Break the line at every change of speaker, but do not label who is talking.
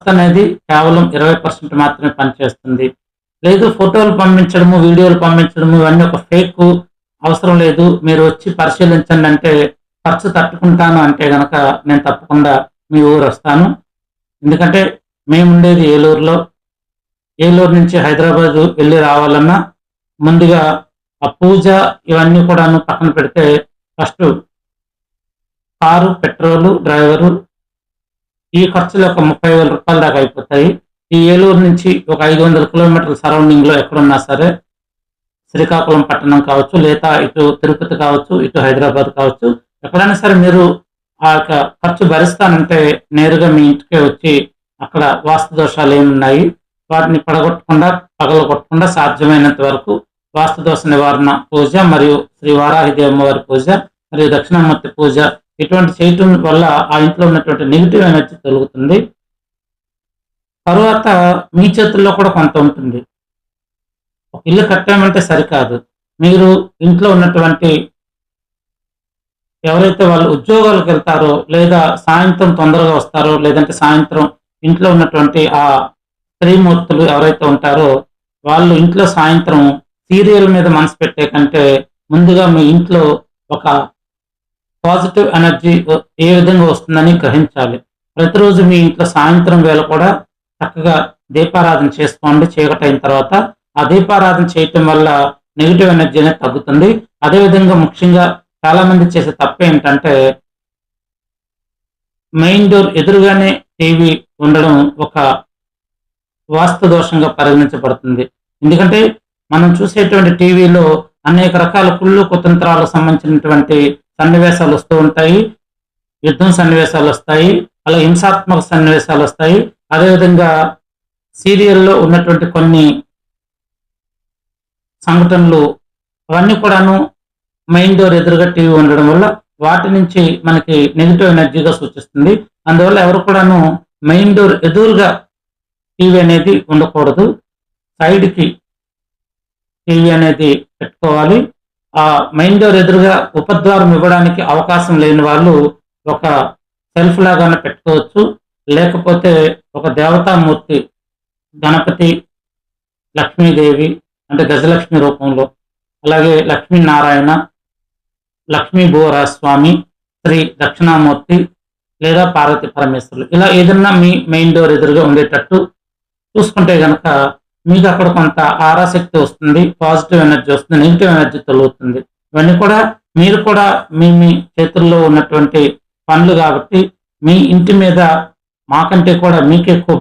అనేది కేవలం 20% మాత్రమే పనిచేస్తుంది. లేదు ఫోటోలు పంపించడము, వీడియోలు పంపించడము ఇవన్నీ ఒక ఫేకు అవసరం లేదు. మీరు వచ్చి పరిశీలించండి అంటే ఖర్చు తట్టుకుంటాను అంటే గనక నేను తప్పకుండా మీ ఊరొస్తాను. ఎందుకంటే మేముండేది ఏలూరులో. ఏలూరు నుంచి హైదరాబాద్ వెళ్లి రావాలన్నా ముందుగా ఆ పూజ ఇవన్నీ కూడాను పక్కన పెడితే ఫస్టు కారు, పెట్రోలు, డ్రైవరు ఈ ఖర్చులు ఒక 30,000 రూపాయల దాకా అయిపోతాయి. ఈ ఏలూరు నుంచి ఒక 500 కిలోమీటర్ల సరౌండింగ్‌లో ఎక్కడున్నా సరే, శ్రీకాకుళం పట్టణం కావచ్చు, లేదా ఇటు తిరుపతి కావచ్చు, ఇటు హైదరాబాద్ కావచ్చు, ఎక్కడైనా సరే మీరు ఆ యొక్క ఖర్చు భరిస్తానంటే నేరుగా మీ ఇంటికే వచ్చి అక్కడ వాస్తు దోషాలేమున్నాయి, వాటిని పగలగొట్టకుండా సాధ్యమైనంత వరకు వాస్తు దోష నివారణ పూజ మరియు శ్రీ వారాహిదేవి అమ్మవారి పూజ మరియు దక్షిణామూర్తి పూజ ఇటువంటి చేయటం వల్ల ఆ ఇంట్లో ఉన్నటువంటి నెగిటివ్ ఎనర్జీ తొలగుతుంది. తరువాత మీ చేతుల్లో కూడా కొంత ఉంటుంది. ఒక ఇల్లు కట్టామంటే సరికాదు. మీరు ఇంట్లో ఉన్నటువంటి ఎవరైతే వాళ్ళు ఉద్యోగాలకు వెళ్తారో, లేదా సాయంత్రం తొందరగా వస్తారో, లేదంటే సాయంత్రం ఇంట్లో ఉన్నటువంటి ఆ స్త్రీమూర్తులు ఎవరైతే ఉంటారో, వాళ్ళు ఇంట్లో సాయంత్రం సీరియల్ మీద మనసు పెట్టే కంటే ముందుగా మీ ఇంట్లో ఒక పాజిటివ్ ఎనర్జీ ఏ విధంగా వస్తుందని గ్రహించాలి. ప్రతిరోజు మీ ఇంట్లో సాయంత్రం వేళ కూడా చక్కగా దీపారాధన చేసుకోండి. చీకటైన తర్వాత ఆ దీపారాధన చేయటం వల్ల నెగిటివ్ ఎనర్జీ అనేది తగ్గుతుంది. అదేవిధంగా ముఖ్యంగా చాలా మంది చేసే తప్పు ఏంటంటే మెయిన్ డోర్ ఎదురుగానే టీవీ ఉండడం ఒక వాస్తు దోషంగా పరిగణించబడుతుంది. ఎందుకంటే మనం చూసేటువంటి టీవీలో అనేక రకాల కుళ్ళు కుతంత్రాలకు సంబంధించినటువంటి సన్నివేశాలు వస్తూ ఉంటాయి. యుద్ధం సన్నివేశాలు వస్తాయి, అలా హింసాత్మక సన్నివేశాలు వస్తాయి. అదేవిధంగా సీరియల్లో ఉన్నటువంటి కొన్ని సంఘటనలు అవన్నీ కూడాను మెయిన్ డోర్ ఎదురుగా టీవీ ఉండడం వల్ల వాటి నుంచి మనకి నెగిటివ్ ఎనర్జీగా సూచిస్తుంది. అందువల్ల ఎవరు కూడాను మెయిన్ డోర్ ఎదురుగా టీవీ అనేది ఉండకూడదు. సైడ్కి టీవీ అనేది పెట్టుకోవాలి. ఆ మెయిన్ డోర్ ఎదురుగా ఉపద్వారం ఇవ్వడానికి అవకాశం లేని వాళ్ళు ఒక సెల్ఫ్ లాగానే పెట్టుకోవచ్చు. లేకపోతే ఒక దేవతామూర్తి గణపతి, లక్ష్మీదేవి అంటే గజలక్ష్మి రూపంలో, అలాగే లక్ష్మీనారాయణ, లక్ష్మీ భూవరాస్వామి, శ్రీ దక్షిణామూర్తి లేదా పార్వతీ పరమేశ్వరులు ఇలా ఏదన్నా మీ మెయిన్ డోర్ ఎదురుగా ఉండేటట్టు చూసుకుంటే గనక మీకు అక్కడ కొంత ఆరాశక్తి వస్తుంది, పాజిటివ్ ఎనర్జీ వస్తుంది, నెగిటివ్ ఎనర్జీ తొలగుతుంది. ఇవన్నీ కూడా మీరు కూడా మీ చేతుల్లో ఉన్నటువంటి పనులు కాబట్టి మీ ఇంటి మీద మాకంటే కూడా మీకు ఎక్కువ